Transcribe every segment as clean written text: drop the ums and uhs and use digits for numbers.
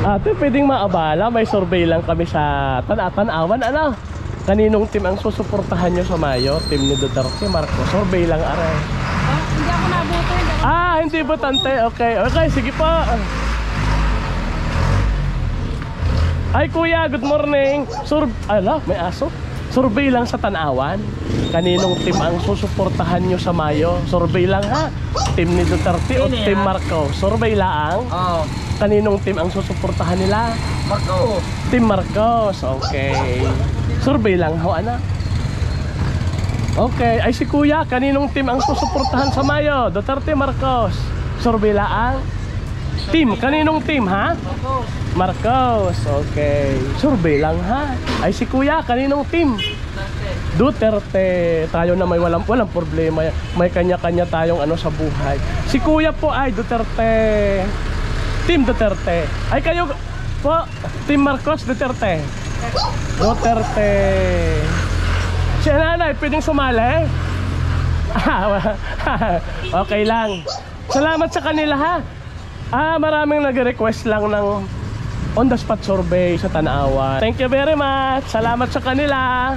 Ate, pwedeng maabala, may survey lang kami sa Tanawan, ano? Kaninong team ang susuportahan nyo sa Mayo? Team ni Duterte, Marcos. Survey lang, aray. Hindi ako nabuto. Hindi botante. Okay, okay, sige po. Ay kuya, good morning. May aso. Survey lang sa Tanawan. Kaninong team ang susuportahan nyo sa Mayo? Survey lang ha. Team ni Duterte o team Marcos? Survey lang. Oo. Kaninong team ang susuportahan nila? Marcos. Team Marcos. Okay. Survey lang ho, anak. Okay. Ay si kuya, kaninong team ang susuportahan sa Mayo? Duterte, Marcos? Survey lang. Team, kaninong team ha? Marcos. Okay. Survey lang ha. Ay si kuya, kaninong team? Duterte. Tayo na may walang problema. May kanya-kanya tayong ano sa buhay. Si kuya po ay Duterte. Team Duterte. Ay kayo po, Team Marcos, Duterte. Duterte. Si nanay, pwedeng sumali? Okay lang. Salamat sa kanila ha. Maraming nag-request lang ng on the spot survey sa Tanawan. Thank you very much. Salamat sa kanila.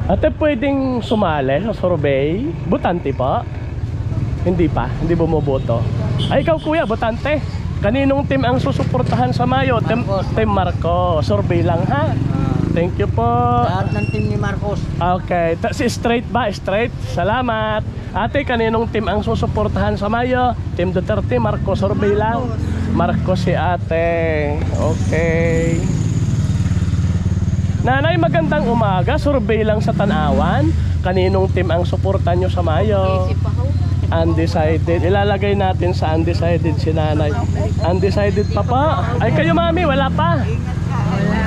Ate, pwedeng sumali sa survey? Botante pa? Hindi pa? Hindi bumuboto? Ay, ikaw kuya, botante? Kaninong team ang susuportahan sa Mayo? Team Marcos. Survey lang ha? Thank you po. Lahat ng team ni Marcos. Okay, si straight ba? Straight? Salamat. Ate, kaninong team ang susuportahan sa Mayo? Team Duterte, Marcos. Survey lang. Marcos si ate. Okay. Nanay, magandang umaga. Survey lang sa Tanawan. Kaninong team ang suportahan nyo sa Mayo? Undecided. Ilalagay natin sa undecided si nanay. Undecided pa pa. Ay kayo mami, wala pa.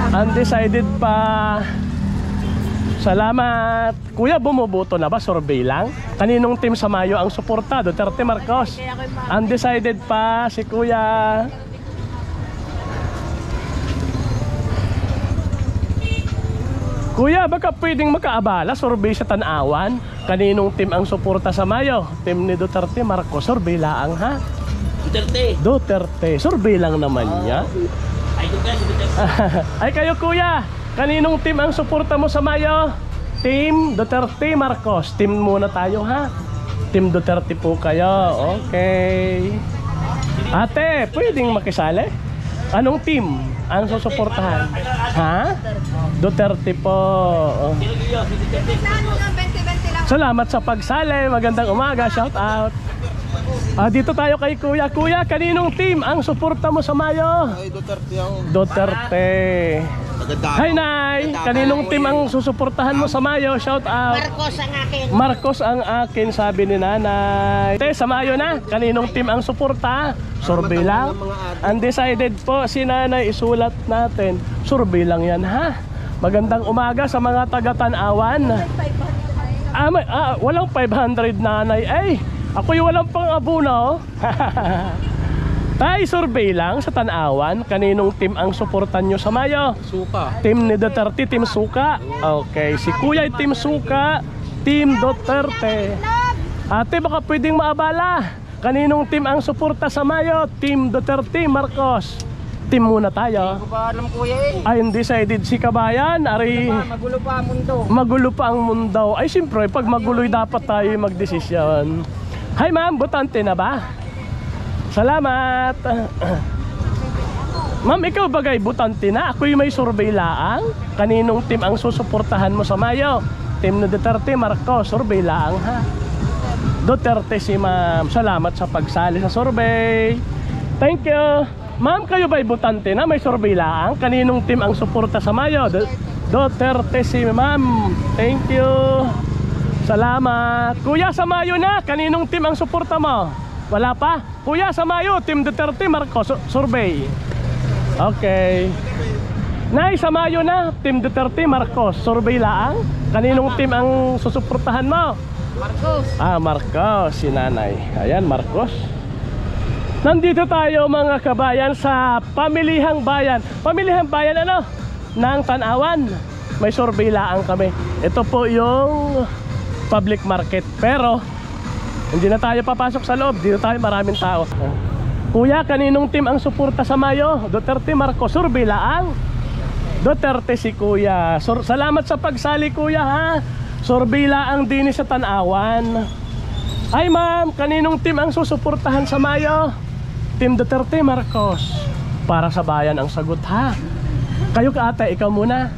Undecided pa. Salamat. Kuya, bumuboto na ba? Survey lang. Kaninong team sa Mayo ang suporta? Duterte, Marcos? Undecided pa si kuya. Kuya, baka pwedeng makaabala, survey sa Tanawan. Kaninong team ang suporta sa Mayo? Team ni Duterte, Marcos. Survey lang ha? Duterte. Duterte. Survey lang naman niya. Ay kayo kuya, kaninong team ang suporta mo sa Mayo? Team Duterte, Marcos. Team muna tayo ha? Team Duterte po kayo. Okay. Ate, pwedeng makisali? Anong team ang susuportahan? Ha? Duterte po. Salamat sa pagsali. Magandang umaga. Shout out. Dito tayo kay kuya. Kuya, kaninong team ang suporta mo sa Mayo? Ay, Duterte ako. Duterte. Hi Nay, kaninong team ang susuportahan mo sa Mayo? Shout out. Marcos ang akin. Marcos ang akin, sabi ni nanay. Sa Mayo na, kaninong team ang suporta? Survey lang. Undecided po si nanay, isulat natin. Survey lang yan ha. Magandang umaga sa mga taga-Tanawan. Walang 500 nanay. Ay, ako yung walang pang-abuno. Tay, survey lang sa Tanawan. Kaninong team ang suportan nyo sa Mayo? Suka. Team ni Duterte, Team Suka. Okay, si kuya ay Team Suka, Team Duterte. Ate, baka pwedeng maabala. Kaninong team ang suporta sa Mayo? Team Duterte, Marcos. Team muna tayo. Hindi ko ba alam kuya eh. Ay, undecided si kabayan. Ari, Magulo pa ang mundo. magulo pa ang mundo. Ay, siyempre, pag maguloy dapat tayo magdesisyon. Hi ma'am, botante na ba? Salamat. Ma'am, ikaw bagay botante na? Ako'y may survey laang. Kaninong team ang susuportahan mo sa Mayo? Team na Duterte, Marcos. Survey laang ha? Duterte si ma'am. Salamat sa pagsali sa survey. Thank you. Ma'am, kayo ba'y botante na? May survey laang. Kaninong team ang suporta sa Mayo? Duterte si ma'am. Thank you. Salamat. Kuya, sa Mayo na, kaninong team ang suporta mo? Wala pa? Kuya, sa Mayo, Team Duterte, Marcos. Survey. Okay. Nay, sa Mayo na, Team Duterte, Marcos. Survey laang. Kaninong team ang susuportahan mo? Marcos. Marcos, si nanay. Ayan, Marcos. Nandito tayo mga kabayan sa Pamilihang Bayan. Pamilihang Bayan ano? Ng Tanawan. May survey laang kami. Ito po yung public market. Pero hindi na tayo papasok sa loob, dito tayo, maraming tao. Kuya, kaninong team ang suporta sa Mayo? Duterte, Marcos, Surveylaang? Duterte si Kuya. Salamat sa pagsali, Kuya, ha. Surveylaang din sa Tanawan. Ay ma'am, kaninong team ang susuportahan sa Mayo? Team Duterte, Marcos. Para sa bayan ang sagot, ha. Kayo ka ate, ikaw muna.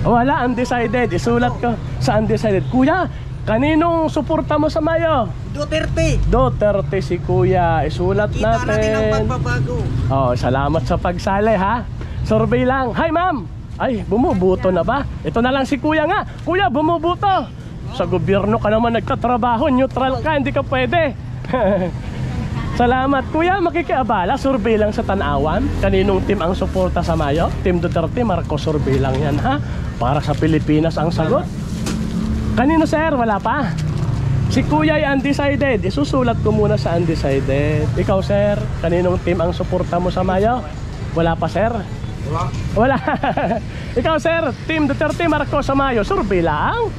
Wala, undecided. Isulat ko sa undecided. Kuya, kaninong suporta mo sa Mayo? Duterte. Duterte si Kuya. Isulat Kita natin ang natin. pagbabago. Oh, salamat sa pagsali, ha. Survey lang. Hi ma'am. Ay, bumubuto na ba? Ito na lang si Kuya nga. Kuya, bumubuto. Sa gobyerno ka naman nagtatrabaho. Neutral ka, hindi ka pwede. Salamat. Kuya, makikiabala. Survey lang sa Tanawan. Kaninong team ang suporta sa Mayo? Team Duterte, Marcos. Survey lang yan, ha. Para sa Pilipinas ang sagot. Kanino sir? Wala pa. Si Kuya ay undecided. Isusulat ko muna sa undecided. Ikaw sir, kaninong team ang suporta mo sa Mayo? Wala pa sir? Wala. Ikaw sir, team Duterte, Marcos sa Mayo. Survey lang.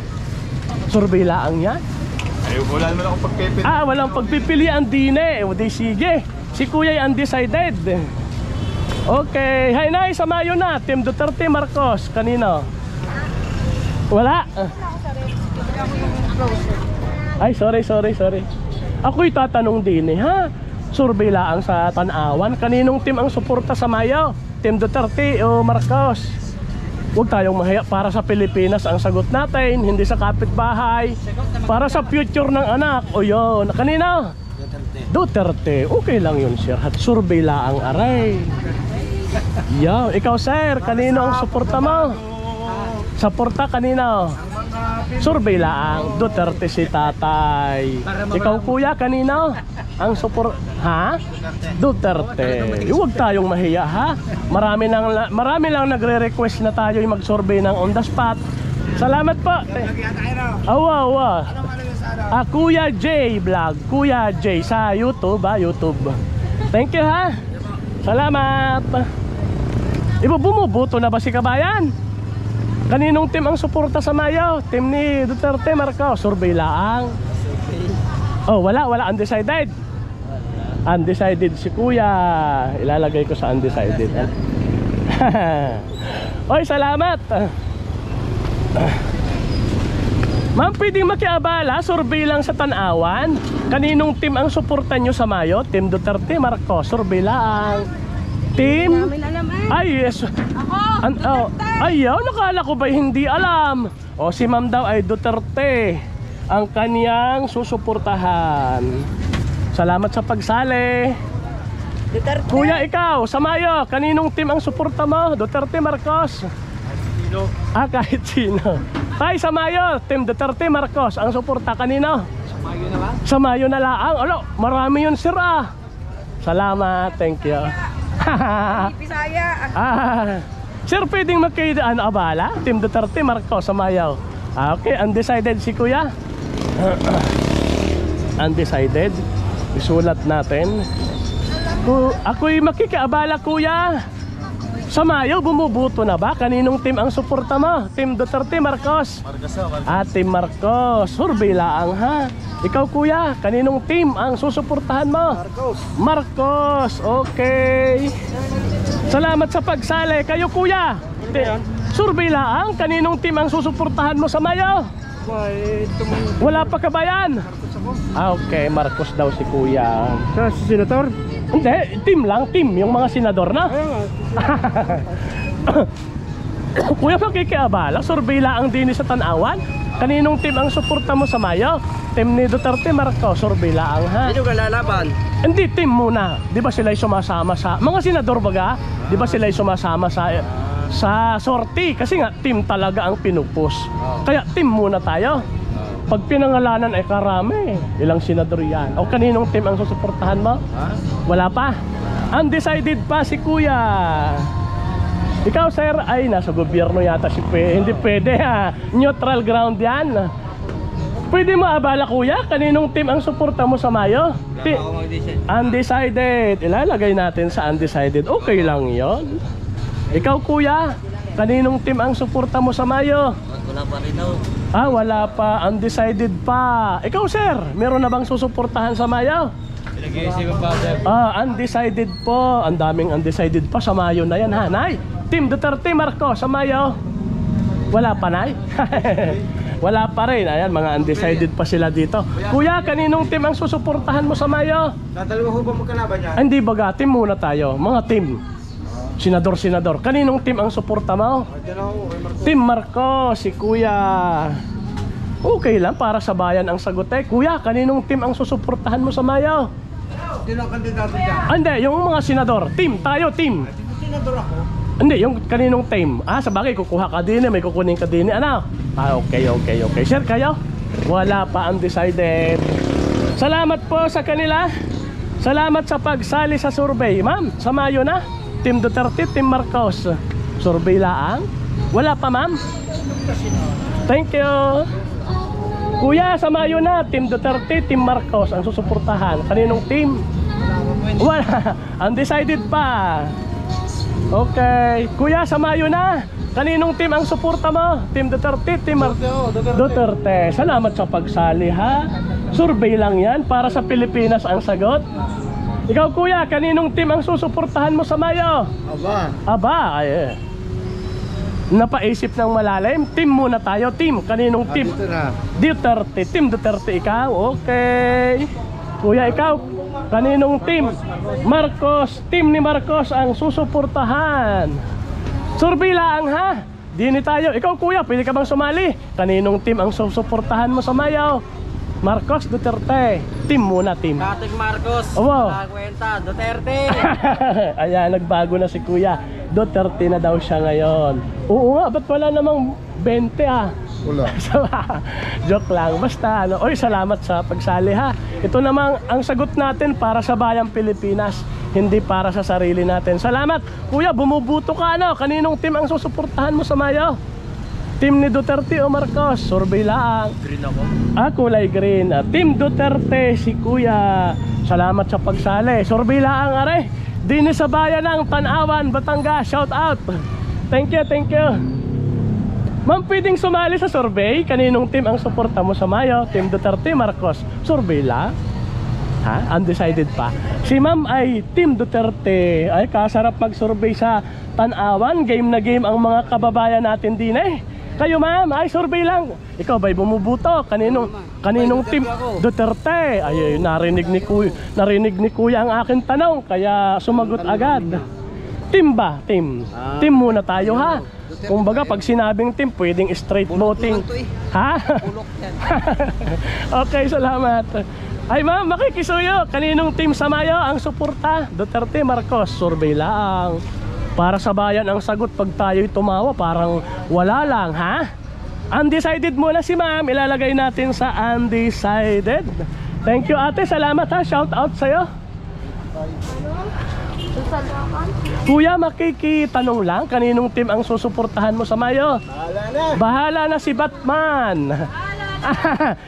Survey lang yan. Ay, wala naman akong pagpipili. Ah, walang pagpipilian din eh. O di sige. Si Kuya ay undecided. Okay. Hi Nay, sa Mayo na. Team Duterte, Marcos. Kanino? Wala. Ay, sorry. Ako'y tatanong din eh, ha? Survey lang sa Tanawan. Kaninong team ang suporta sa Mayo? Team Duterte o Marcos? Huwag tayong mahiya. Para sa Pilipinas ang sagot natin, hindi sa kapitbahay. Para sa future ng anak. O yun. Kanino? Duterte. Okay lang yun, sir. At survey lang ang aray. Yo, ikaw sir, kanino ang suporta mo? Suporta kanino? Survey lang. Duterte si tatay. Ikaw kuya, kanino? Ang support, ha? Duterte. Huwag tayong mahiya, ha? Marami lang nagre-request na tayo yung mag-survey ng on the spot. Salamat po. Awa. Kuya J Vlog. Kuya J sa YouTube, ha? YouTube. Thank you, ha? Salamat. Bumubuto na ba si Kabayan? Kaninong team ang suporta sa Mayo? Team ni Duterte, Marcos. Survey lang. Oh, wala. Undecided. Undecided si Kuya. Ilalagay ko sa undecided. Oy, salamat. Ma'am, pwedeng makiabala. Survey lang sa Tanawan. Kaninong team ang suporta nyo sa Mayo? Team Duterte, Marcos. Survey lang. Team? Ay, yes. Ayaw, nakala ko ba hindi alam. O si ma'am daw ay Duterte ang kaniyang susuportahan. Salamat sa pagsali. Duterte. Kuya, ikaw, sa Mayo, kaninong team ang suporta mo? Duterte, Marcos? Sino? Kahit sino. Tay, sa Mayo, team Duterte, Marcos. Ang suporta kanino? Sa Mayo na lang? Sa Mayo na lang. Alo, marami yun sir ah. Salamat, thank you. Bisaya. Sir, pwedeng abala? Team Duterte, Marcos sa Mayo. Okay, undecided si Kuya. Undecided. Isulat natin. Ako'y makikiabala Kuya. Sa Mayo, bumubuto na ba? Kaninong team ang suporta mo? Team Duterte, Marcos? Team Marcos. Survey lang ha. Ikaw Kuya, kaninong team ang susuportahan mo? Marcos. Okay. Salamat sa pagsali. Kayo Kuya, survey lang. Kaninong team ang susuportahan mo sa Mayo? Wala pa Kabayan? Okay, Marcos daw si Kuya. Si Senator? Hindi, team lang. Team, yung mga senador na. Kuya, makikiabala. Survey lang din sa Tanawan. Kaninong team ang suporta mo sa Mayo? Team ni Duterte, Marcos. Survey lang ha. Sino ka lalaban? Hindi, team muna. Di ba sila'y sumasama sa mga senador baga? Di ba sila'y sumasama sa sortie? Kasi nga team talaga ang pinupus. Kaya team muna tayo. Pag pinangalanan ay karami. Ilang senador yan. O kaninong team ang susuportahan mo? Wala pa. Undecided pa si Kuya. Ikaw sir ay nasa gobyerno yata si hindi pwede ha. Neutral ground yan. Pwede mo abala Kuya? Kaninong team ang suporta mo sa Mayo? Undecided. Ilalagay natin sa undecided. Okay lang yon. Ikaw Kuya, kaninong team ang suporta mo sa Mayo? Wala pa rin ako. Ah, wala pa. Undecided pa. Ikaw, sir, meron na bang susuportahan sa Mayo? Pinag-iisipan pa, sir. Undecided po. Ang daming undecided pa sa Mayo na yan, ha? Nay, Team Duterte Marcos sa Mayo. Wala pa, Nay? Wala pa rin. Ayan, mga undecided pa sila dito. Kuya, kaninong team ang susuportahan mo sa Mayo? Dadalawa ho ba magkalaban niya? Hindi baga, team muna tayo. Mga team. Senador. Kaninong team ang suporta mo? Diyan ako, kay Marcos. Team Marcos, si Kuya. Okay lang, para sa bayan ang sagot eh. Kuya, kaninong team ang susuportahan mo sa Mayo? Sino ang kandidato dyan? Hindi, yung mga senador. Team, tayo team. Senador ako. Hindi, yung kaninong team. Sa bagay, kukuha ka din, may kukunin ka din. Ano? Okay. Sir, kayo? Wala pa, undecided. Salamat po sa kanila. Salamat sa pagsali sa survey. Ma'am, sa Mayo na. Team Duterte, Team Marcos. Survey laang. Wala pa, ma'am? Thank you. Kuya, sa Mayo na. Team Duterte, Team Marcos ang susuportahan. Kaninong team? Wala. Undecided pa. Okay. Kuya, sa Mayo na. Kaninong team ang suporta mo? Team Duterte, Team Duterte. Salamat sa pagsali, ha. Survey lang yan para sa Pilipinas ang sagot. Ikaw, kuya, kaninong team ang susuportahan mo sa Mayo? Aba, ay. Napaisip ng malalim. Team muna tayo, team. Kaninong team? Dito na. Duterte, Team Duterte. Ikaw, okay. Kuya, ikaw, kaninong team? Marcos, team ni Marcos ang susuportahan. Survey lang, ha? Dini tayo. Ikaw, kuya, pwede ka bang sumali? Kaninong team ang susuportahan mo sa Mayo? Marcos, Duterte. Team muna, team. Kating Marcos, Wow. kwenta, Duterte. Ayan, nagbago na si kuya. Duterte na daw siya ngayon. Oo nga, ba't wala namang 20 ah? Wala. Joke lang. Basta, ano. Oy, salamat sa pagsali, ha. Ito namang ang sagot natin para sa bayang Pilipinas, hindi para sa sarili natin. Salamat. Kuya, bumubuto ka, ano? Kaninong team ang susuportahan mo sa Mayo? Team ni Duterte o Marcos? Survey lang. Green ako. Kulay green. Team Duterte, si kuya. Salamat sa pagsali. Survey lang, are. Dini sa bayan ng Tanawan, Batangas. Shout out. Thank you. Ma'am, pwedeng sumali sa survey? Kaninong team ang suporta mo sa Mayo? Team Duterte, Marcos? Survey lang? Ha? Undecided pa. Si ma'am ay Team Duterte. Ay, kasarap mag-survey sa Tanawan. Game na game ang mga kababayan natin din eh. Kayo, ma'am, ay survey lang. Ikaw ba'y bumubuto? Kaninong team? Duterte. Ay, narinig ni kuya ang aking tanong, kaya sumagot agad. Team ba? Team. Team muna tayo, ha. Kung baga, pag sinabing team, pwedeng straight voting. Ha? Okay, salamat. Ay, ma'am, makikisuyo. Kaninong team sa Mayo ang suporta? Duterte, Marcos? Survey lang. Para sa bayan ang sagot. Pag tayo'y tumawa, parang wala lang, ha? Undecided muna si ma'am. Ilalagay natin sa undecided. Thank you, ate. Salamat, ha. Shout out sa'yo. Kuya, makikitanong lang. Kaninong team ang susuportahan mo sa Mayo? Bahala na si Batman.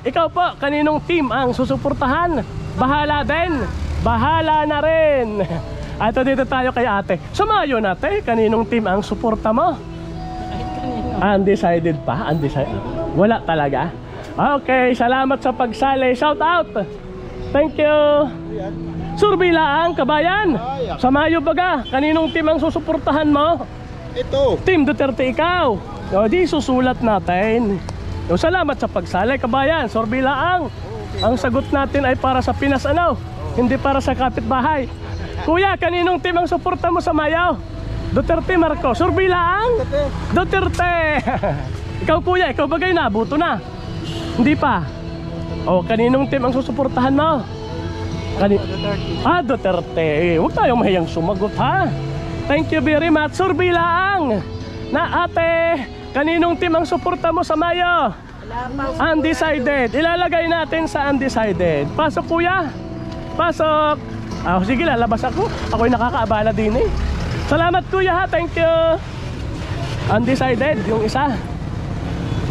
Ikaw po, kaninong team ang susuportahan? Bahala din. Bahala na rin. Ito, dito tayo kay ate. Sa Mayo natin, kaninong team ang suporta mo? Undecided pa? Undecided? Wala talaga? Okay, salamat sa pagsali. Shout out. Thank you. Survey lang, kabayan. Sa Mayo baga, kaninong team ang susuportahan mo? Ito. Team Duterte, ikaw. O, di susulat natin. O, salamat sa pagsali, kabayan. Survey lang. Ang sagot natin ay para sa Pinas, ano? Hindi para sa kapitbahay. Kuya, kaninong team ang suporta mo sa Mayo? Duterte, Marcos? Survey lang? Duterte. Ikaw, kuya, ikaw bagay na, buto na. Hindi pa. O, kaninong team ang susuportahan mo? Duterte. Huwag tayong mahiyang sumagot, ha? Thank you very much. Survey lang. Na ate, kaninong team ang suporta mo sa Mayo? Undecided. Ilalagay natin sa undecided. Pasok, kuya. Pasok. Sige, lalabas ako. Ako'y nakakaabala din eh. Salamat, kuya, ha? Thank you. Undecided, yung isa.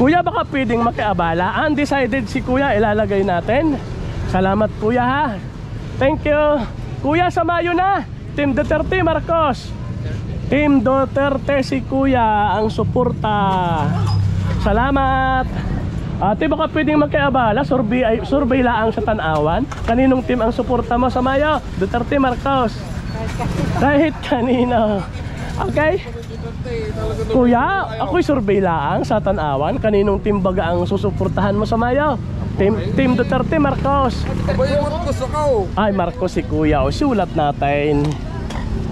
Kuya, baka pwedeng makiabala. Undecided si kuya, ilalagay natin. Salamat, kuya, ha? Thank you. Kuya, sa Mayo na. Team Duterte, Marcos? Team Duterte si kuya ang suporta. Salamat. Ate, baka pwedeng magkaabala, survey laang sa Tanawan. Kaninong team ang suporta mo sa Mayo? Duterte, Marcos? Kahit kanino. Okay? Kuya, ako'y survey laang sa Tanawan. Kaninong team baga ang susuportahan mo sa Mayo? Team Duterte, Marcos? Abay, Marcos ako. Ay, Marcos si Kuya. O, sulat natin.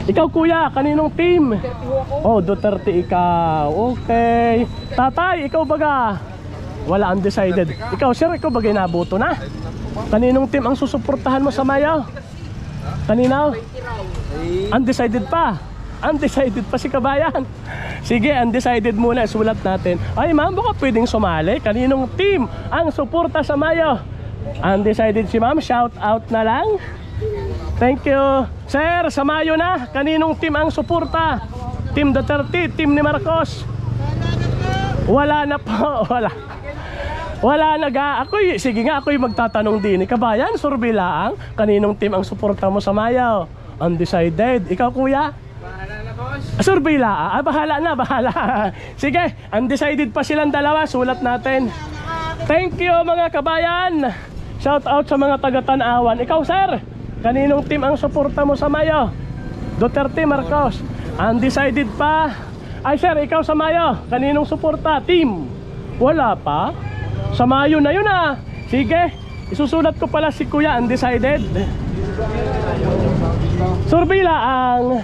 Ikaw, Kuya, kaninong team? Oh, Duterte ikaw. Okay. Tatay, ikaw baga? Wala, undecided. Ikaw, sir, ikaw bagay nabuto na? Kaninong team ang susuportahan mo sa Mayo? Kanino? Undecided pa. Undecided pa si Kabayan. Sige, undecided muna. Sulat natin. Ay, ma'am, baka pwedeng sumali. Kaninong team ang suporta sa Mayo? Undecided si ma'am. Shout out na lang. Thank you. Sir, sa Mayo na. Kaninong team ang suporta? Team Duterte, team ni Marcos? Wala na po. Wala na ga. Sige nga, ako'y magtatanong din. Kabayan, survey lang. Kaninong team ang suporta mo sa Mayo? Undecided. Ikaw, Kuya? Survey lang. Bahala na, bahala. Sige, undecided pa silang dalawa. Sulat natin. Thank you, mga kabayan. Shout out sa mga taga-Tanawan. Ikaw, sir, kaninong team ang suporta mo sa Mayo? Duterte, Marcos? Undecided pa. Ay, sir, ikaw sa Mayo, kaninong suporta? Team? Wala pa? Sa Mayo na yun ah. Sige, isusulat ko pala si Kuya, undecided. Survey lang.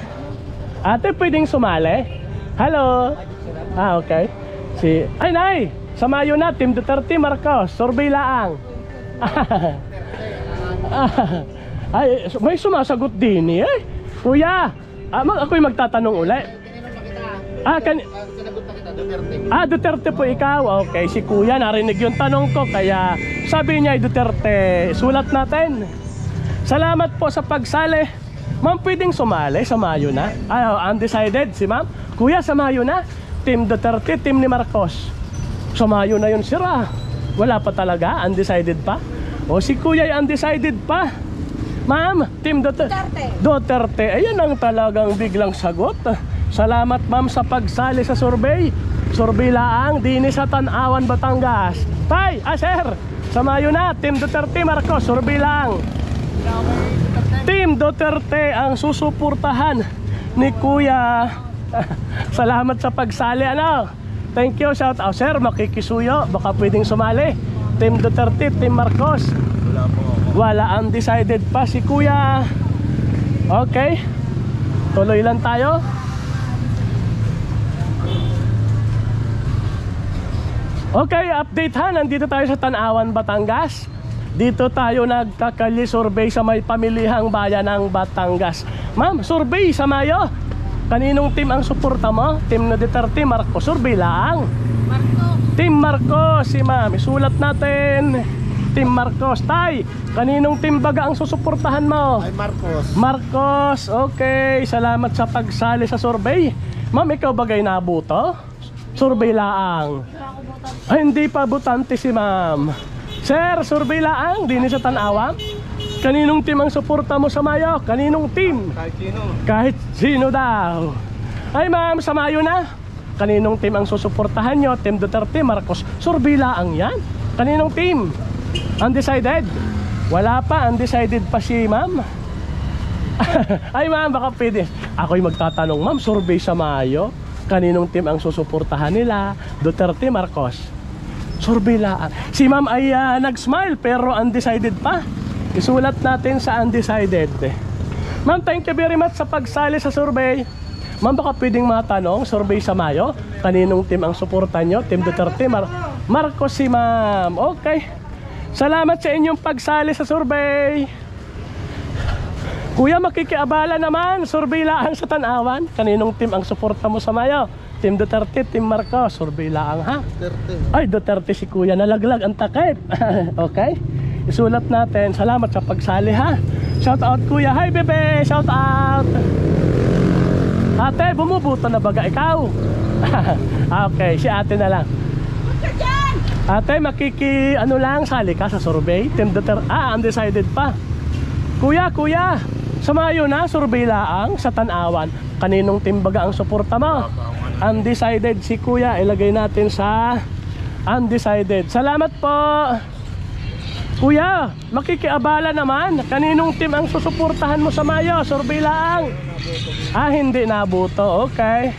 Ate, pwedeng sumali? Hello? Okay. Ay, nay! Sa Mayo na, Team Duterte, Marcos. Survey lang. Ay, may sumasagot din eh. Kuya, ako'y magtatanong ulit. Duterte po ikaw. Okay, si Kuya narinig yung tanong ko, kaya sabi niya ay Duterte. Sulat natin. Salamat po sa pagsali. Ma'am, pwedeng sumali sa Mayo na? Undecided si ma'am. Kuya, sa Mayo na, Team Duterte, team ni Marcos. Sa Mayo na yun, sira. Wala pa talaga, undecided pa. O si Kuya ay undecided pa. Ma'am, Team Duterte. Ayun ang talagang biglang sagot. Salamat ma'am sa pagsali sa survey. Survey laang, dini sa Tanawan, Batangas. Tay, sir, sa Mayo na, Team Duterte, Marcos, survey lang. Team Duterte ang susuportahan ni Kuya. Salamat sa pagsali. Thank you, shout out. Sir, makikisuyo, baka pwedeng sumali. Team Duterte, Team Marcos? Wala, undecided pa si Kuya. Okay, tuloy lang tayo. Okay, update ha. Nandito tayo sa Tanawan, Batangas. Dito tayo nagkakali survey sa may pamilihang bayan ng Batangas. Ma'am, survey sa Mayo. Kaninong team ang suporta mo? Team na Duterte, Marcos? Survey lang. Team Marcos, si ma'am. Isulat natin. Team Marcos. Tay, kaninong team baga ang susuportahan mo? Ay, Marcos. Marcos, okay. Salamat sa pagsali sa survey. Ma'am, ikaw bagay nabuto? Survey lang. Ay, hindi pa butante si ma'am. Sir, survey lang, dini sa Tanawan. Kaninong team ang suporta mo sa Mayo? Kaninong team? Kahit sino. Kahit sino daw. Ay ma'am, sa Mayo na. Kaninong team ang susuportahan nyo? Team Duterte, Marcos? Survey lang yan. Kaninong team? Undecided? Wala pa, undecided pa si ma'am. Ay ma'am, baka pwede. Ako'y magtatanong, ma'am, survey sa Mayo. Kaninong team ang susuportahan nila? Duterte, Marcos? Survey lang. Si ma'am ay nag-smile pero undecided pa. Isulat natin sa undecided. Ma'am, thank you very much sa pagsali sa survey. Ma'am, baka pwedeng matanong, survey sa Mayo, kaninong team ang suporta nyo? Team Duterte, Marcos si ma'am. Okay, salamat sa inyong pagsali sa survey. Kuya, makikiabala naman, survey lang sa Tanawan. Kaninong team ang suporta mo sa Mayo? Team Duterte, Team Marcos? Survey lang ha. Duterte. Ay, Duterte si Kuya, nalaglag ang takip. Okay, isulat natin. Salamat sa pagsali ha. Shout out Kuya. Hi bebe, shout out. Ate, bumubuto na baga ikaw? Okay, si ate na lang. Ate, sali ka sa survey? Team Duterte, undecided pa. Kuya, sa Mayo na, survey laang sa Tanawan. Kaninong team baga ang suporta mo? Undecided si Kuya, ilagay natin sa Undecided. Salamat po. Kuya, makikiabala naman. Kaninong team ang susuportahan mo sa Mayo? Survey lang. Hindi nabuto. Okay.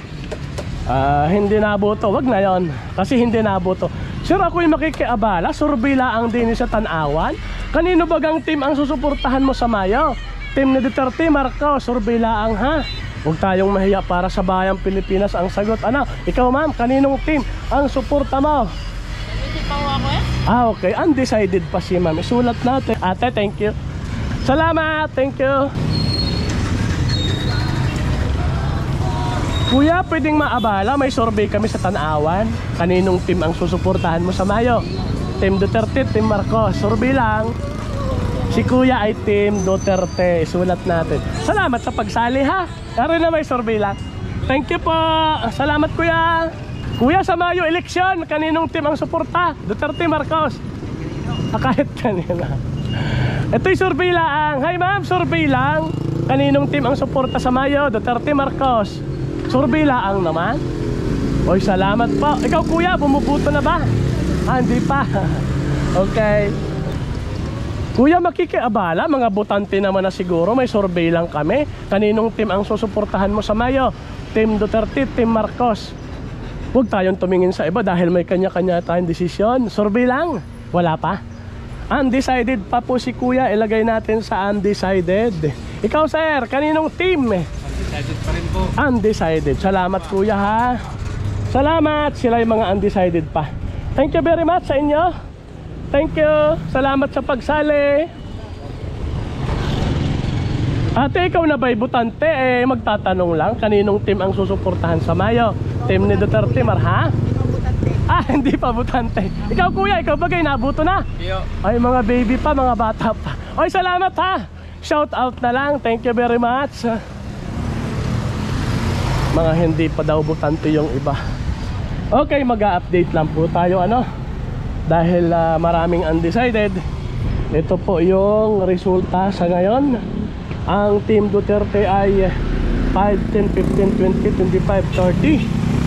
Hindi nabuto. Wag na yon. Kasi hindi nabuto. Sir, ako'y makikiabala. Survey lang din sa Tanawan. Kanino bagang team ang susuportahan mo sa Mayo? Team ni Duterte, Marcos. Survey lang ha. Huwag tayong mahiya para sa bayang Pilipinas ang sagot. Ano? Ikaw ma'am, kaninong team ang suporta mo? Okay, undecided pa si ma'am. Isulat natin. Ate, thank you. Salamat, thank you. Kuya, pwedeng maabala. May survey kami sa Tanawan. Kaninong team ang susuportahan mo sa Mayo? Team Duterte, Team Marcos. Survey lang. Si Kuya ay Team Duterte. Isulat natin. Salamat sa pagsali ha. Kaya na may survey lang. Thank you po. Salamat Kuya. Kuya, sa Mayo eleksyon, kaninong team ang suporta? Duterte, Marcos? Kahit kanina. Ito'y survey lang. Hi ma'am, survey lang. Kaninong team ang suporta sa Mayo? Duterte, Marcos? Survey lang naman. Oy, salamat po. Ikaw kuya, bumubuto na ba? Hindi pa. Okay. Kuya, makikiabala. Mga botante naman na siguro. May survey lang kami. Kaninong team ang susuportahan mo sa Mayo? Team Duterte, Team Marcos? Huwag tayong tumingin sa iba dahil may kanya-kanya tayong desisyon. Survey lang. Wala pa. Undecided pa po si kuya. Ilagay natin sa undecided. Ikaw sir, kaninong team? Undecided pa rin po. Undecided. Salamat kuya ha. Salamat. Sila yung mga undecided pa. Thank you very much sa inyo. Thank you. Salamat sa pagsali. Ate, ikaw na ba'y butante? Magtatanong lang, kaninong team ang susuportahan sa Mayo? Team ni Duterte, ha? Hindi pa butante. Ikaw kuya, ikaw bagay nabuto na? Iyo. Ay, mga baby pa, mga bata pa. Ay, salamat ha. Shout out na lang. Thank you very much. Mga hindi pa daw butante yung iba. Okay, mag-update lang po tayo ano. Dahil maraming undecided. Ito po yung resulta sa ngayon. Ang Team Duterte ay 5, 10, 15, 20, 25, 30,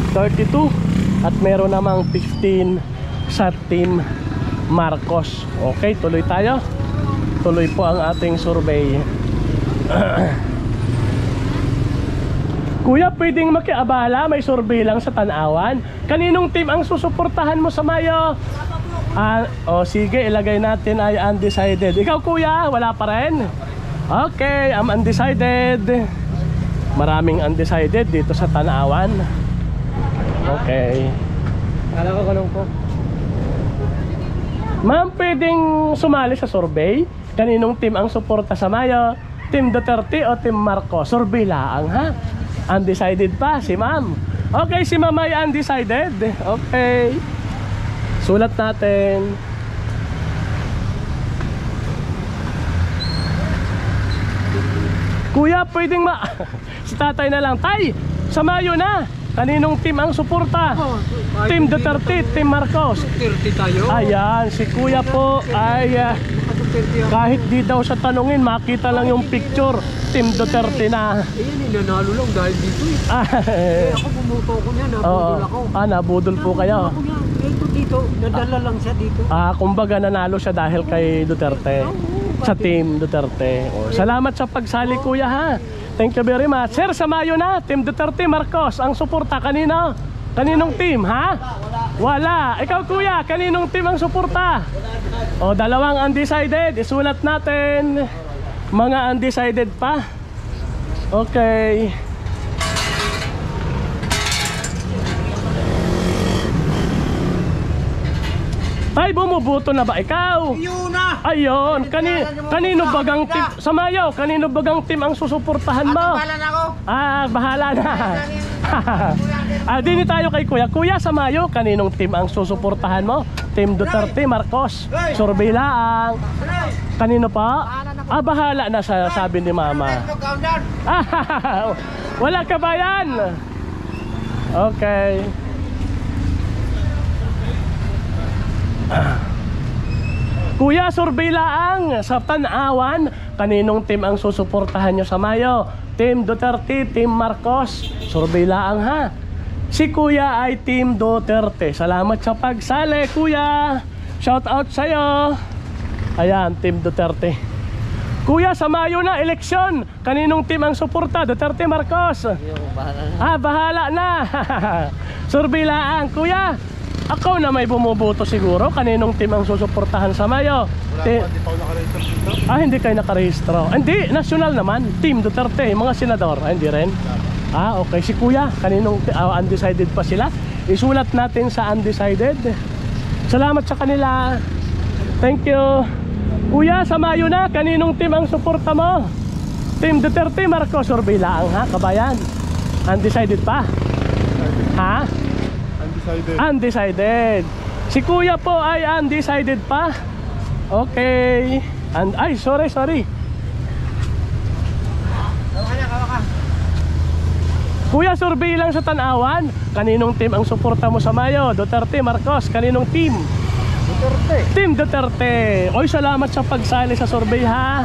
32 at meron namang 15 sa Team Marcos. Okay, tuloy tayo. Tuloy po ang ating survey. Kuya, pwedeng makiabala. May survey lang sa Tanawan. Kaninong team ang susuportahan mo sa Mayo? Sige, ilagay natin ay undecided. Ikaw kuya, wala pa rin? Okay, I'm undecided. Maraming undecided dito sa Tanawan. Okay. Kala ko kanong po. Ma'am, pwedeng sumali sa survey? Kaninong team ang suporta sa Mayo? Team Duterte o Team Marcos? Survey lang ha? Undecided pa si ma'am. Okay, si ma'am ay undecided. Okay. Sulat natin. Kuya, pwedeng si tatay na lang. Tay, sa Mayo na. Kaninong team ang suporta? Team Duterte, Team Marcos? Duterte tayo. Ayan, si kuya po ay kahit di daw siya tanungin, makita lang yung picture. Team Duterte na. Nanalo lang dahil dito ako bumuto ko niya, nabudol ako. Nabudol po kayo. Ito dito, nadala lang siya dito. Kumbaga nanalo siya dahil kay Duterte. Sa Team Duterte. Salamat sa pagsali kuya ha. Thank you very much. Sir, sa Mayo na, Team Duterte, Marcos. Ang suporta kanino? Kaninong team ha? Wala. Ikaw kuya, kaninong team ang suporta? Dalawang undecided. Isulat natin. Mga undecided pa. Okay. Tay, bumubuto na ba ikaw? Yun na! Ayun, kanino bagang team sa Mayo? Kanino bagang team ang susuportahan mo? Bahala na ako! Bahala na. Dini tayo kay kuya. Kuya, sa Mayo, kaninong team ang susuportahan mo? Team Duterte, Marcos? Survey lang. Kanino pa? Bahala na sa sabi ni mama. Wala ka ba yan? Okay. Kuya, survey lang sa Tanawan. Kaninong team ang susuportahan nyo sa Mayo? Team Duterte, Team Marcos? Survey lang ha. Si Kuya ay Team Duterte. Salamat sa pagsali, Kuya. Shout out sa'yo. Ayan, Team Duterte. Kuya, sa Mayo na, eleksyon. Kaninong team ang suporta? Duterte, Marcos? Bahala na. Surbilaan. Kuya, ako na may bumuboto siguro. Kaninong team ang susuportahan sa Mayo? Hindi kayo nakarehistro. Hindi, national naman. Team Duterte, mga senador. Hindi rin. Okay. Si Kuya, kaninong undecided pa sila? Isulat natin sa undecided. Salamat sa kanila. Thank you. Kuya, sa Mayo na, kaninong team ang suporta mo? Team Duterte, Marcos, survey lang ha, kabayan. Undecided pa? Ha? Undecided. Undecided. Si Kuya po ay undecided pa. Okay. Ay, sorry. Kuya, survey lang sa Tanawan. Kaninong team ang suporta mo sa Mayo? Duterte, Marcos, kaninong team? Duterte. Team Duterte. Oy, salamat sa pagsali sa survey ha.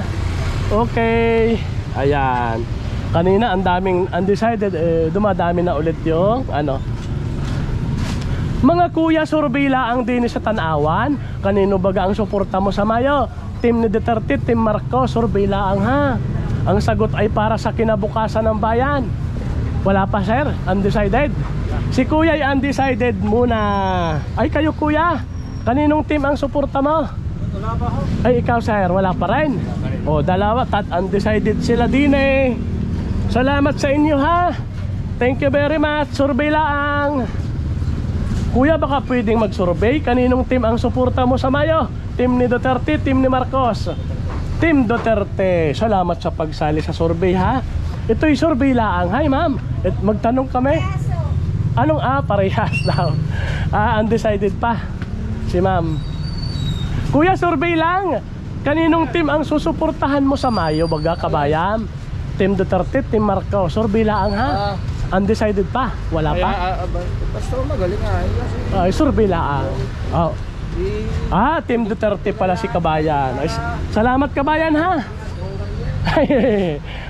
Okay. Ayan. Kanina ang daming undecided, dumadami na ulit yung mga kuya, survey lang din sa Tanawan. Kanino baga ang suporta mo sa Mayo? Team ni Duterte, Team Marcos, survey lang ha. Ang sagot ay para sa kinabukasan ng bayan. Wala pa sir, undecided. Si Kuya ay undecided muna. Ay kayo Kuya, kaninong team ang suporta mo? Wala pa ho. Ay ikaw sir, wala pa rin. Dalawa, undecided sila din eh. Salamat sa inyo ha. Thank you very much. Survey lang. Kuya, baka pwedeng mag-survey. Kaninong team ang suporta mo sa Mayo? Team ni Duterte, team ni Marcos? Team Duterte. Salamat sa pagsali sa survey ha. Ito'y survey lang. Hi ma'am, magtanong kami. Anong parehas daw? Undecided pa si ma'am. Kuya, survey lang. Kaninong team ang susuportahan mo sa Mayo baga kabayan? Team Duterte, Team Marcos? Survey lang ha. Undecided pa? Wala pa? Basta magaling nga. Ay, survey lang. Team Duterte pala si kabayan. Ay, salamat kabayan ha.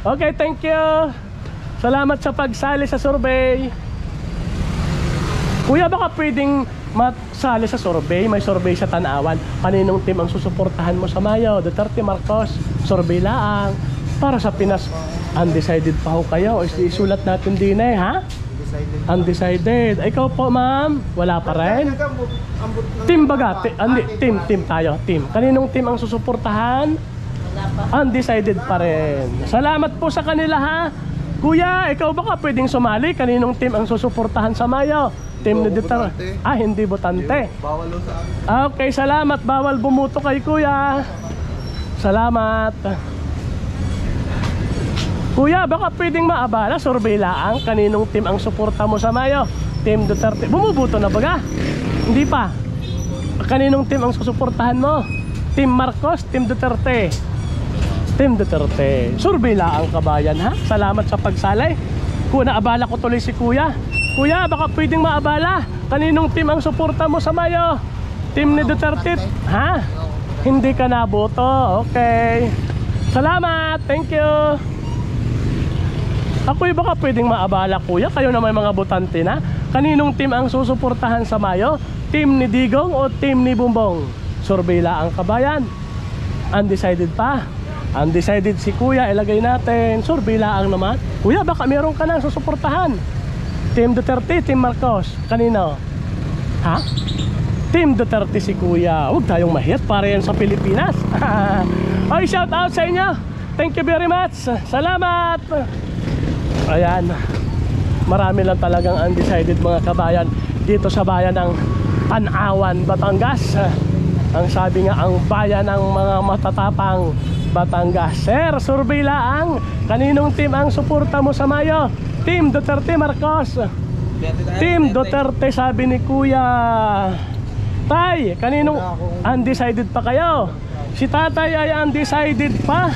Okay, thank you. Salamat sa pagsali sa survey. Kuya, baka pwedeng masali sa survey. May survey sa Tanawan. Kaninong team ang susuportahan mo sa Mayo? Duterte, Marcos? Survey lang. Para sa Pinas, undecided pa ho kayo. Isulat natin din ha? Undecided. Ikaw po ma'am, wala pa rin? Team baga? Team tayo. Team. Kaninong team ang susuportahan? Undecided pa rin. Salamat po sa kanila ha. Kuya, ikaw baka pwedeng sumali? Kaninong team ang susuportahan sa Mayo? Team ni Duterte? Hindi botante. Bawal sa akin. Okay, salamat. Bawal bumuto kay Kuya. Salamat. Kuya, baka pwedeng maabala, survey lang. Kaninong team ang suporta mo sa Mayo? Team Duterte. Bumubuto na baga? Hindi pa. Kaninong team ang susuportahan mo? Team Marcos, Team Duterte? Team Duterte. Survey lang ang kabayan ha. Salamat sa pagsali. Kung naabala ko tuloy si Kuya. Kuya, baka pwedeng maabala. Kaninong team ang suporta mo sa Mayo? Team ni Duterte? Ha? Hindi ka naboto. Okay. Salamat. Thank you. Ako'y baka pwedeng maabala Kuya. Kayo na may mga botante na. Kaninong team ang susuportahan sa Mayo? Team ni Digong o team ni Bumbong? Survey lang ang kabayan. Undecided pa. Undecided si Kuya, ilagay natin. Survey lang naman. Kuya, baka meron ka nang susuportahan. Team Duterte, Team Marcos? Kanino? Ha? Team Duterte si Kuya. Huwag tayong mahiyat para yan sa Pilipinas. Ay, shout out sa inyo. Thank you very much. Salamat. Ayan. Marami lang talagang undecided mga kabayan dito sa bayan ng Tanawan, Batangas. Ang sabi nga, ang bayan ng mga matatapang Batangas. Sir, survey lang. Kaninong team ang suporta mo sa Mayo? Team Duterte, Marcos? Team Duterte, sabi ni Kuya. Tay, kaninong undecided pa kayo? Si tatay ay undecided pa.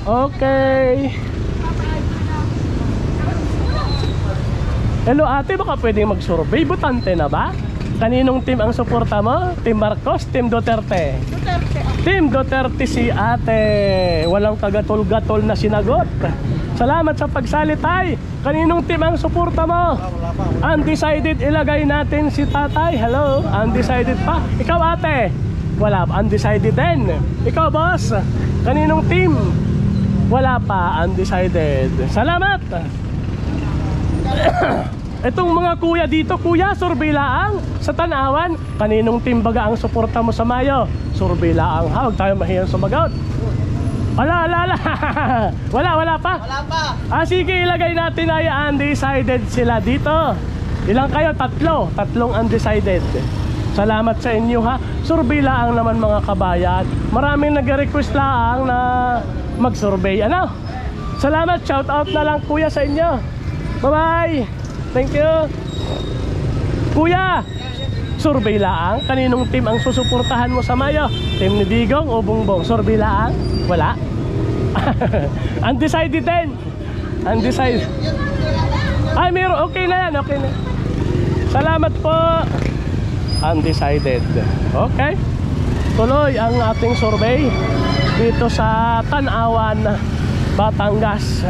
Okay. Hello ate, baka pwedeng mag-survey? Botante na ba? Kaninong team ang suporta mo? Team Marcos, Team Duterte? Duterte. Team Duterte si ate. Walang kagatol-gatol na sinagot. Salamat sa pagsalitay. Kaninong team ang suporta mo? Undecided, ilagay natin si tatay. Hello, undecided pa. Ikaw ate? Wala pa, undecided din. Ikaw boss? Kaninong team? Wala pa, undecided. Salamat. Itong mga kuya dito, kuya, survey laang sa Tanawan. Kaninong team baga ang suporta mo sa Mayo? Survey laang ha, huwag tayo mahirang sumagot. Wala pa? Wala pa. Sige, ilagay natin ay undecided sila dito. Ilang kayo? Tatlong undecided. Salamat sa inyo ha. Survey laang naman mga kabayan. Maraming nag-request laang na mag-survey. Ano? Salamat, shout out na lang kuya sa inyo. Bye-bye. Thank you. Kuya, survey laang. Kaninong team ang susuportahan mo sa Mayo? Team ni Digong o Bongbong? Survey laang? Wala? Undecided din. Undecided. Ay, meron. Okay na yan. Okay na. Salamat po. Undecided. Okay. Tuloy ang ating survey dito sa Tanawan, Batangas.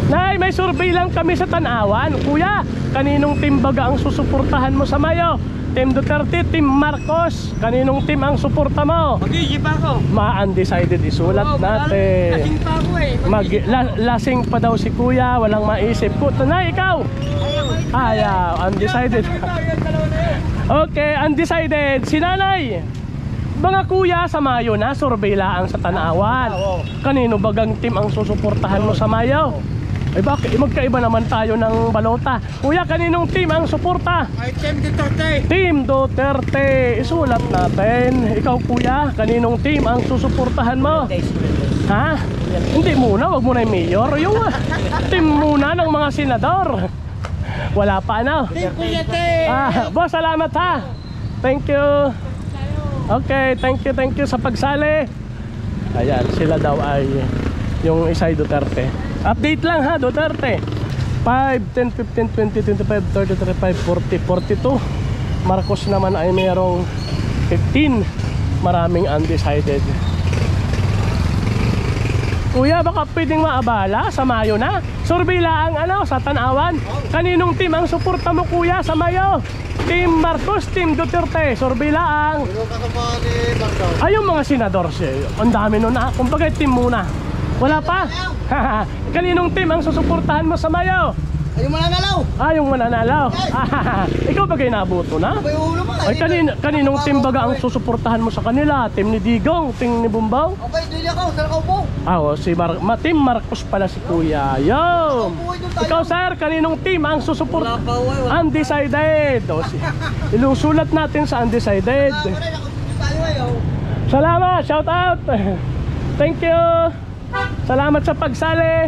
Nay, may survey lang kami sa Tanawan. Kuya, kaninong team baga ang susuportahan mo sa Mayo? Team Duterte, Team Marcos. Kaninong team ang suporta mo? Mag-iisip ako. Ma-undecided, isulat natin. Lasing pa ako eh. Lasing pa daw si kuya, walang maisip. Nay, ikaw? Ayaw, undecided. Okay, undecided. Si nanay? Mga kuya sa Mayo na, survey laang sa Tanawan. Kanino bagang team ang susuportahan mo sa Mayo? Ay bakit? Magkaiba naman tayo ng balota. Kuya, kaninong team ang suporta? Ay, Team Duterte. Team Duterte. Isulat natin. Ikaw kuya, kaninong team ang susuportahan mo? Ha? Hindi muna, wag muna yung mayor. Yung team muna ng mga senador. Wala pa ano? Team Duterte. Boss, salamat ha. Thank you. Okay, thank you sa pagsali. Ayan, sila daw ay yung isa ay Duterte. Update lang ha, Duterte. 5, 10, 15, 20, 25, 30, 35, 40, 42. Marcos naman ay merong 15. Maraming undecided. Kuya, baka pwedeng maabala sa Mayo na. Survey lang sa Tanawan. Kaninong team ang suporta mo kuya sa Mayo? Team Marcos, Team Duterte. Survey lang. Ay, yung mga senador siya. Ang dami nun na. Kumbaga team muna. Wala pa? Kaninong team ang susuportahan mo sa Mayo? Ay, yung mananalaw. Yung mananalaw. Ikaw bagay nabuto na? May ulo pa. Ay, kaninong team baga ang susuportahan mo sa kanila? Team ni Digong, team ni Bumbaw? Okay, doon ako. Saan ako po? Si Team Marcos pala si kuya. Yo! Ikaw sir, kaninong team ang susuportahan? Undecided. Ilusulat natin sa undecided. Salamat, shout out. Thank you. Salamat sa pagsali.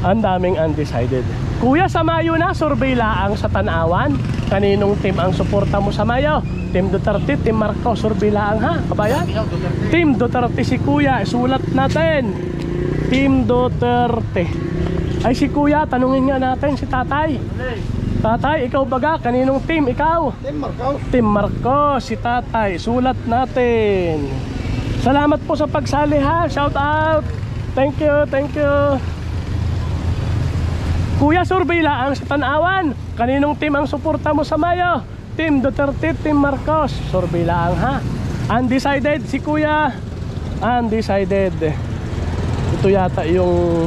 Ang daming undecided. Kuya, sa Mayo na, survey laang sa Tanawan. Kaninong team ang suporta mo sa Mayo? Team Duterte, Team Marcos, survey laang ha, kabayan? Team Duterte si kuya, sulat natin. Team Duterte. Ay si kuya, tanungin nga natin si tatay. Tatay, ikaw baga, kaninong team? Ikaw? Team Marcos. Team Marcos, si tatay, sulat natin. Salamat po sa pagsali ha, shout out. Thank you, thank you. Kuya, survey laang sa Tanawan. Kaninong team ang suporta mo sa Mayo? Team Duterte, Team Marcos, survey laang ha. Undecided si kuya. Undecided. Ito yata yung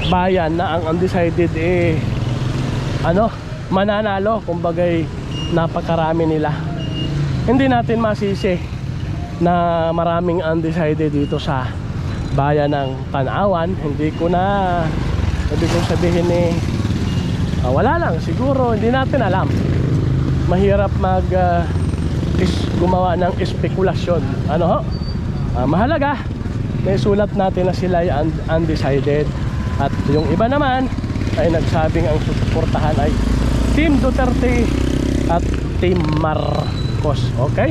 bayan na ang undecided mananalo, kumbagay napakarami nila. Hindi natin masisi na maraming undecided dito sa bayan ng Tanawan. Hindi ko sabihin wala lang, siguro hindi natin alam. Mahirap gumawa ng espekulasyon. Mahalaga may sulat natin na sila ay undecided. At yung iba naman ay nagsabing ang susuportahan ay Team Duterte at Team Marcos. Okay?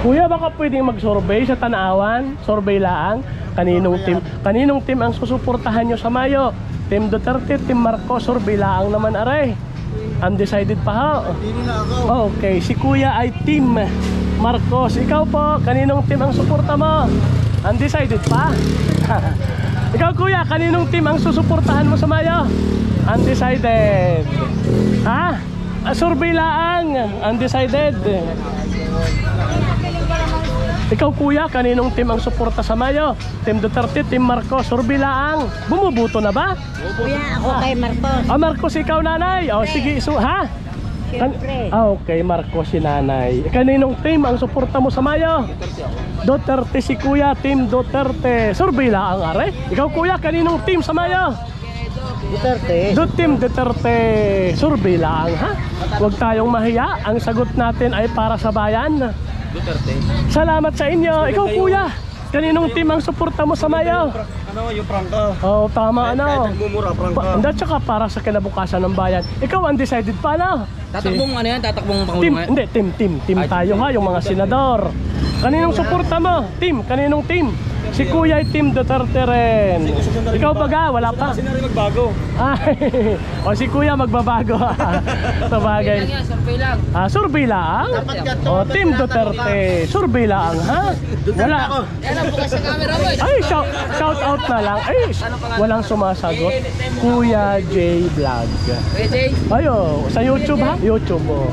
Kuya, baka pwedeng mag-survey sa Tanawan? Survey lang. Kaninong team ang susuportahan nyo sa Mayo? Team Duterte, Team Marcos, survey lang naman aray. Undecided pa ho. Hindi na ako. Okay, si Kuya ay Team Marcos. Ikaw po, kaninong team ang suporta mo? Undecided pa? Ikaw Kuya, kaninong team ang susuportahan mo sa Mayo? Undecided. Ha? Survey lang. Undecided. Ikaw Kuya, kaninong team ang suporta sa Mayo? Team Duterte, Team Marcos, survey lang. Bumubuto na ba? Kuya, ako kay Marcos. Marcos, ikaw nanay. Sige, ha? Siyempre. Okay, Marcos si nanay. Kaninong team ang suporta mo sa Mayo? Duterte si Kuya, Team Duterte. Survey lang are. Ikaw Kuya, kaninong team sa Mayo? Duterte. Team Duterte. Survey lang ha. Huwag tayong mahiya. Ang sagot natin ay para sa bayan. Duterte. Salamat sa inyo. Ikaw Kuya, kaninong team ang suporta mo sa Mayo? Ano, yung prangka. Oh, tama ano. Nagmumura, prangka. Hindi, tsaka para sa kinabukasan ng bayan. Ikaw undecided pa no? Tatakbong ano yan? Tatakbong Team, pangulo. hindi, team tayo ha, yung mga senador. Kaninong suporta mo? Kaninong team? Si Kuya ay Team Duterte rin. Ikaw baga, wala pa. Kasi na rin magbago. Ay, o si Kuya magbabago. Sa bagay. Survey lang. Survey lang? O, Team Duterte. Survey lang, ha? Wala. Yan ang bukas sa camera mo. Ay, shout out na lang. Ay, walang sumasagot. Kuya J Vlog. Kuya Jay, Ayo, sa YouTube ha? YouTube, oh.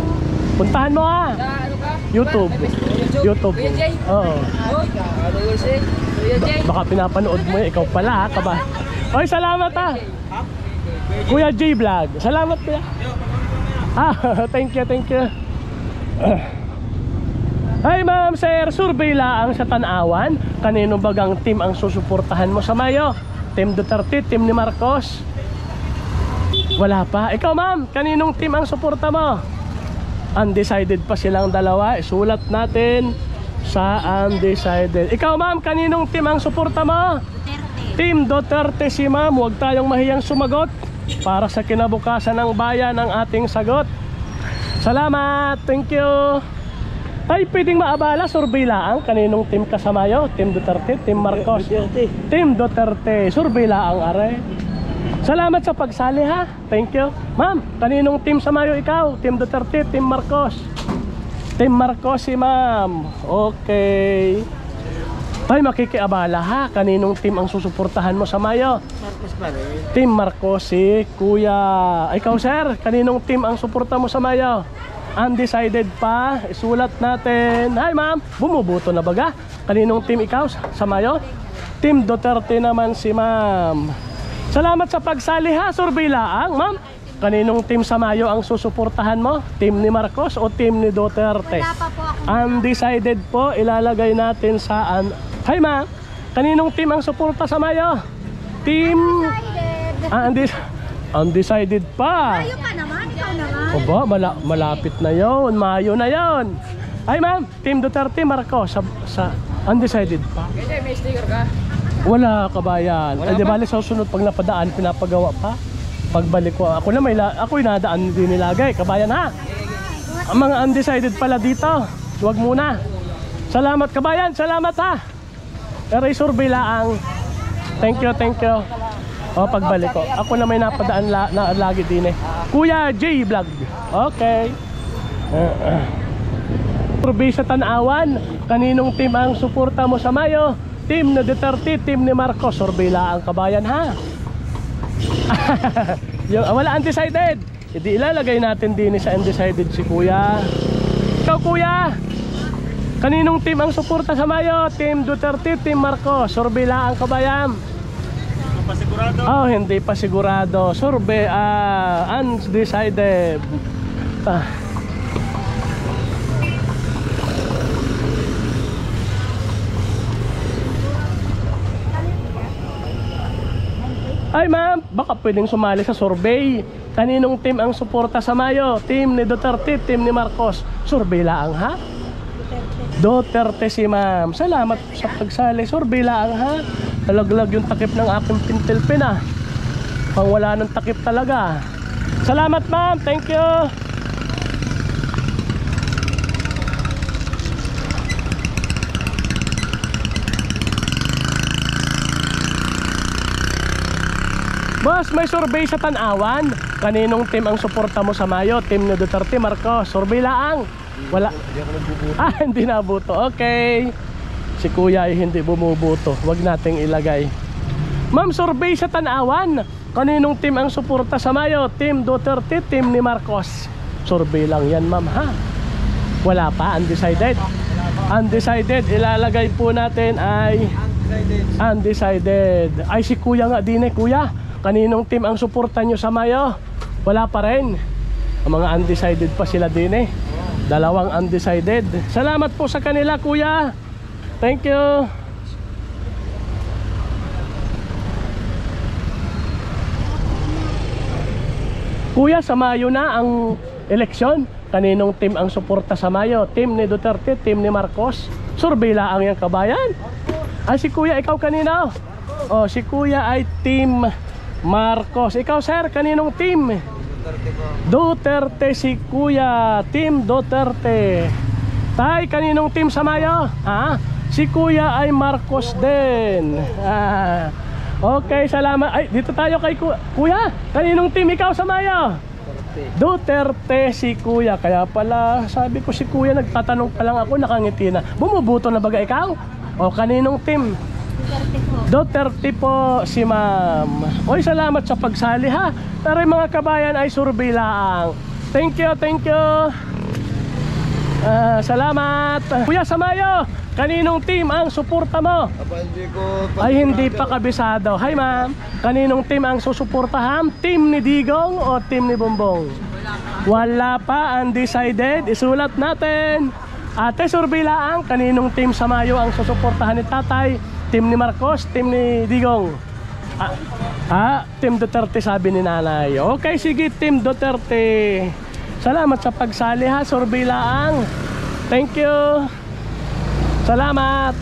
Puntahan mo ha. ano ka? YouTube. Kuya Jay? Oo. Ano yun si? Kuya Jay? Baka pinapanood mo ikaw pala ha, kaba. Oy, salamat ha. Kuya J Vlog. Salamat kuya. Thank you. Hi ma'am, sir, survey lang sa Tanawan. Kanino bagang team ang susuportahan mo sa Mayo? Team Duterte, team ni Marcos? Wala pa. Ikaw ma'am, kaninong team ang suporta mo? Undecided pa silang dalawa. Isulat natin sa undecided. Ikaw ma'am, kaninong team ang suporta mo? Duterte. Team Duterte si ma'am. Huwag tayong mahiyang sumagot para sa kinabukasan ng bayan ang ating sagot. Salamat. Thank you. Ay, pwedeng maabala, survey lang. Kaninong team ka sa Mayo? Team Duterte, Team Marcos? Team Duterte. Survey lang, are. Salamat sa pagsali ha. Thank you. Ma'am, kaninong team sa Mayo ikaw? Team Duterte, Team Marcos? Team Marcos si ma'am. Okay. Ay, makikiabala ha. Kaninong team ang susuportahan mo sa Mayo? Marcos pa rin. Team Marcos si Kuya. Ikaw sir, kaninong team ang suporta mo sa Mayo? Undecided pa. Isulat natin. Hi ma'am, bumuboto na baga? Kaninong team ikaw sa Mayo? Team Duterte naman si ma'am. Salamat sa pagsali ha. Survey lang ma'am. Kaninong team sa Mayo ang susuportahan mo? Team ni Marcos o team ni Duterte? Wala pa po ako. Undecided po. Ilalagay natin sa Hi ma'am, kaninong team ang suporta sa Mayo? Team Undecided pa. Tayo ka naman, ikaw naman. Oba, malapit na yon, Mayo na yon. Ay ma'am, Team Duterte, Marcos sa undecided pa. Kuya Jay, may sticker ka? Wala kabayan. Wala Di pa? bali sa susunod pag napadaan pinapagawa pa. Pagbalik ko, ako na ako'y nadaan din nilagay, kabayan ha. Ang mga undecided pala dito. Huwag muna. Salamat kabayan, salamat ha. Pero survey lang. Thank you. Pagbalik ko. Ako na may napadaan na lagi din eh. Kuya J Vlog. Okay. Survey sa Tanawan. Kaninong team ang suporta mo sa Mayo? Team ni Duterte, team ni Marcos. Survey lang kabayan ha. Wala undecided. Hindi ilalagay natin din sa undecided si Kuya. Ikaw Kuya, kaninong team ang suporta sa Mayo? Team Duterte, Team Marcos? Survey lang kabayan. Hindi pa sigurado. Survey, undecided. Ay ma'am, baka pwedeng sumali sa survey. Kaninong team ang suporta sa Mayo? Team ni Duterte, team ni Marcos? Survey lang ha? Duterte si ma'am. Salamat sa pagsali. Survey lang ha? Talaglag yung takip ng aking pintilpin ah. Pang wala ng takip talaga. Salamat ma'am, thank you. Boss, may survey sa Tanawan. Kaninong team ang suporta mo sa Mayo? Team ni Duterte, Marcos? Survey lang. Wala. Hindi ako nagbubuto. Hindi nabuto. Okay. Si Kuya ay hindi bumubuto. Huwag nating ilagay. Ma'am, survey sa Tanawan. Kaninong team ang suporta sa Mayo? Team Duterte, team ni Marcos? Survey lang yan, ma'am, ha? Wala pa, undecided. Undecided, ilalagay po natin ay undecided. Ay, si Kuya nga din eh, Kuya. Kaninong team ang suporta nyo sa Mayo? Wala pa rin. Ang mga undecided pa sila din eh. Dalawang undecided. Salamat po sa kanila, Kuya. Thank you. Kuya, sa Mayo na ang eleksyon. Kaninong team ang suporta sa Mayo? Team ni Duterte, team ni Marcos? Survey lang yung kabayan. Ay, si Kuya, ikaw kanino? Oh, si Kuya ay team Marcos. Ikaw, sir, kaninong team? Duterte. Si Kuya, team Duterte. Tay, kaninong team sa Mayo? Ha? Si Kuya ay Marcos din. Okay, salamat. Ay, dito tayo kay Kuya. Kaninong team ikaw sa Mayo? Duterte. Si Kuya. Kaya pala sabi ko si Kuya, nagtatanong pa lang ako, nakangiti na. Bumubuto na baga ikaw? O kaninong team? Duterte po si ma'am. Oy, salamat sa pagsali, ha. Pero yung mga kabayan ay survey lang. Thank you, thank you. Salamat. Kuya, sa Mayo, kaninong team ang suporta mo? Ay, hindi pa kabisado. Hi, ma'am. Kaninong team ang susuportahan? Team ni Digong o team ni Bongbong? Wala pa, undecided. Isulat natin. Ate, survey lang. Kaninong team sa Mayo ang susuportahan ni Tatay? Team ni Marcos, team ni Digong? Team Duterte, sabi ni Nanay. Okay, sige, team Duterte. Salamat sa pagsali, ha. Survey lang. Thank you. Salamat.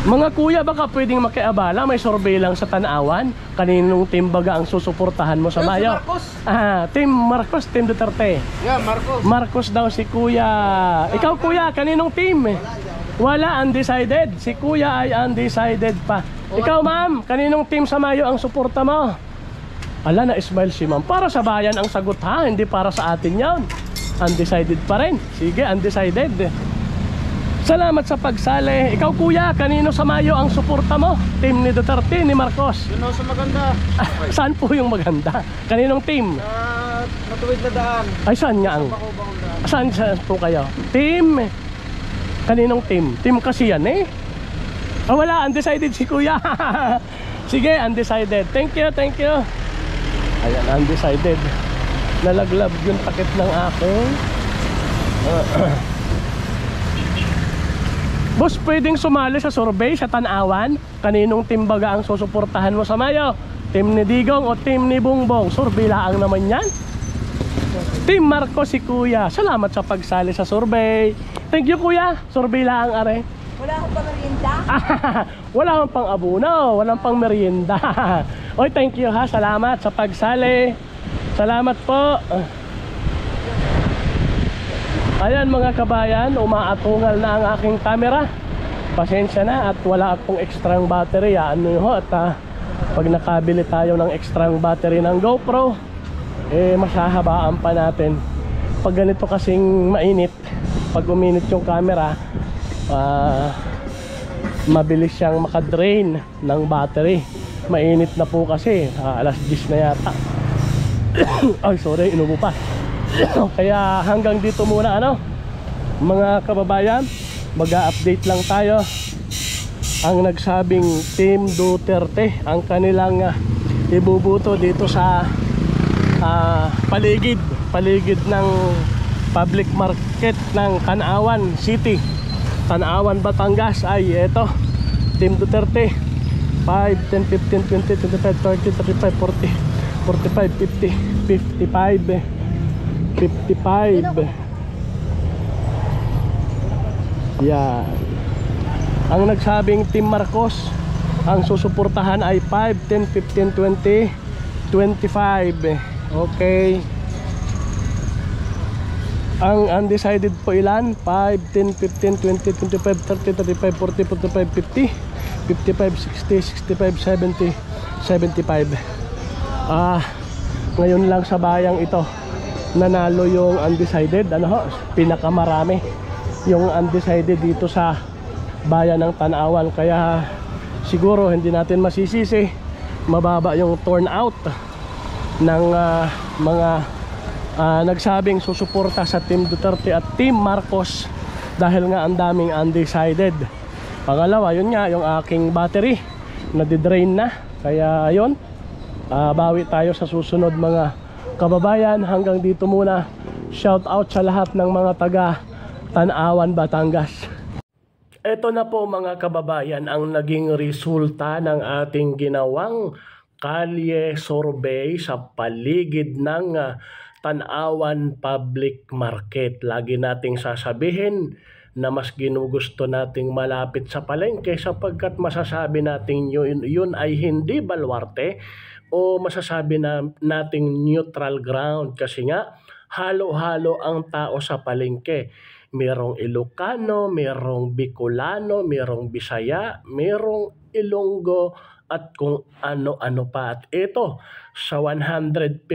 Mga kuya, baka pwedeng makiabala. May survey lang sa Tanawan. Kaninong team baga ang susuportahan mo sa Mayo? Team Marcos, team Duterte. Yeah, Marcos. Marcos daw si Kuya. Ikaw, Kuya, kaninong team? Wala, undecided. Si Kuya ay undecided pa. Ikaw, ma'am, kaninong team sa Mayo ang suporta mo? Ala, na-smile si ma'am. Para sa bayan ang sagot, ha. Hindi para sa atin yon. Undecided pa rin. Sige, undecided. Salamat sa pagsali. Ikaw, Kuya, kanino sa Mayo ang suporta mo? Team ni Duterte, ni Marcos? Yun sa maganda. Saan po yung maganda? Kaninong team? Matuwid na daan. Ay, saan nga ang? Saan po kayo? Team? Kaninong team? Team kasi yan eh. Wala, undecided si Kuya. Sige, undecided. Thank you, thank you. Ayan, undecided. Nalaglab yung takip ng akin. Boss, pwedeng sumali sa survey sa Tanawan? Kaninong team baga ang susuportahan mo sa Mayo? Team ni Digong o team ni Bongbong? Survey lang naman yan. Team Marcos si Kuya. Salamat sa pagsali sa survey. Thank you, Kuya. Survey lang, are. Wala akong pamerienda? Wala akong pang abuno. Walang pang merienda. Oy, thank you, ha. Salamat sa pagsali. Salamat po. Ayan, mga kabayan, umaatungal na ang aking camera. Pasensya na at wala akong extrang battery. Ano ho, at pag nakabili tayo ng extrang battery ng GoPro, masahabaan pa natin. Pag ganito kasing mainit, pag uminit yung camera, mabilis siyang makadrain ng battery. Mainit na po kasi, alas 10 na yata. Ay, sorry, inubo pa. Kaya hanggang dito muna, mga kababayan, mag-update lang tayo. Ang nagsabing Team Duterte ang kanilang ibubuto dito sa paligid ng public market ng Tanawan City, Tanawan, Batangas. Ay eto, Team Duterte. 5, 10, 15, 20, 25, 30, 35, 40, 45, 50, 55 yan. Ang nagsabing Team Marcos ang susuportahan ay 5, 10, 15, 20, 25. Okay. Ang undecided po ilan? 5, 10, 15, 20, 25, 30, 35, 40, 45, 50, 55, 60, 65, 70, 75. Ngayon lang sa bayang ito nanalo yung undecided. Ano ho? Pinakamarami yung undecided dito sa bayan ng Tanawan. Kaya siguro hindi natin masisisi, mababa yung turnout ng mga nagsabing susuporta sa Team Duterte at Team Marcos dahil nga ang daming undecided. Pangalawa, yun nga, yung aking battery nadidrain na. Kaya yun, bawi tayo sa susunod mga kababayan. Hanggang dito muna. Shout out sa lahat ng mga taga Tanawan, Batangas. Ito na po mga kababayan ang naging resulta ng ating ginawang kalye survey sa paligid ng Tanawan Public Market. Lagi nating sasabihin na mas ginugusto nating malapit sa palengke sapagkat masasabi nating yun ay hindi balwarte o masasabi nating neutral ground kasi nga halo-halo ang tao sa palengke. Merong Ilocano, merong Bicolano, merong Bisaya, merong Ilonggo at kung ano-ano pa. At ito, sa 155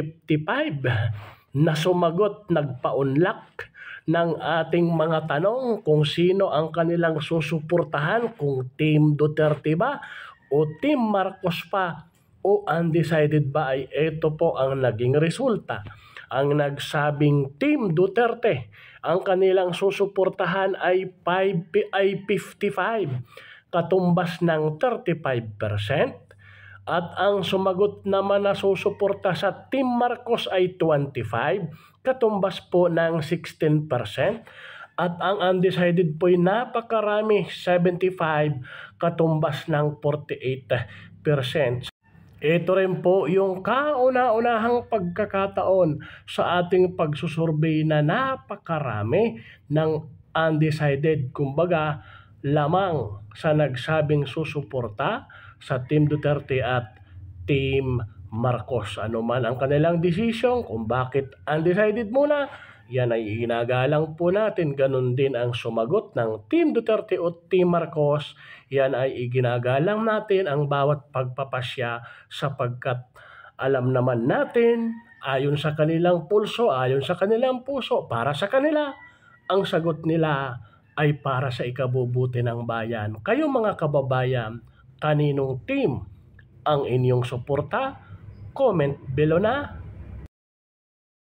na sumagot, nagpa-unlock ng ating mga tanong kung sino ang kanilang susuportahan, kung Team Duterte ba o Team Marcos pa o undecided ba, ay ito po ang naging resulta. Ang nagsabing Team Duterte, ang kanilang susuportahan ay 55, katumbas ng 35%. At ang sumagot naman na susuporta sa Team Marcos ay 25, katumbas po ng 16%. At ang undecided po ay napakarami, 75, katumbas ng 48%. Ito rin po yung kauna-unahang pagkakataon sa ating pagsusurvey na napakarami ng undecided. Kumbaga, lamang sa nagsabing susuporta sa Team Duterte at Team Marcos. Ano man ang kanilang desisyon kung bakit undecided muna, yan ay ginagalang po natin. Ganun din ang sumagot ng Team Duterte o Team Marcos. Yan ay iginagalang natin ang bawat pagpapasya sapagkat alam naman natin, ayon sa kanilang pulso, ayon sa kanilang puso, para sa kanila, ang sagot nila ay para sa ikabubuti ng bayan. Kayo mga kababayan, kaninong team ang inyong suporta? Comment below na.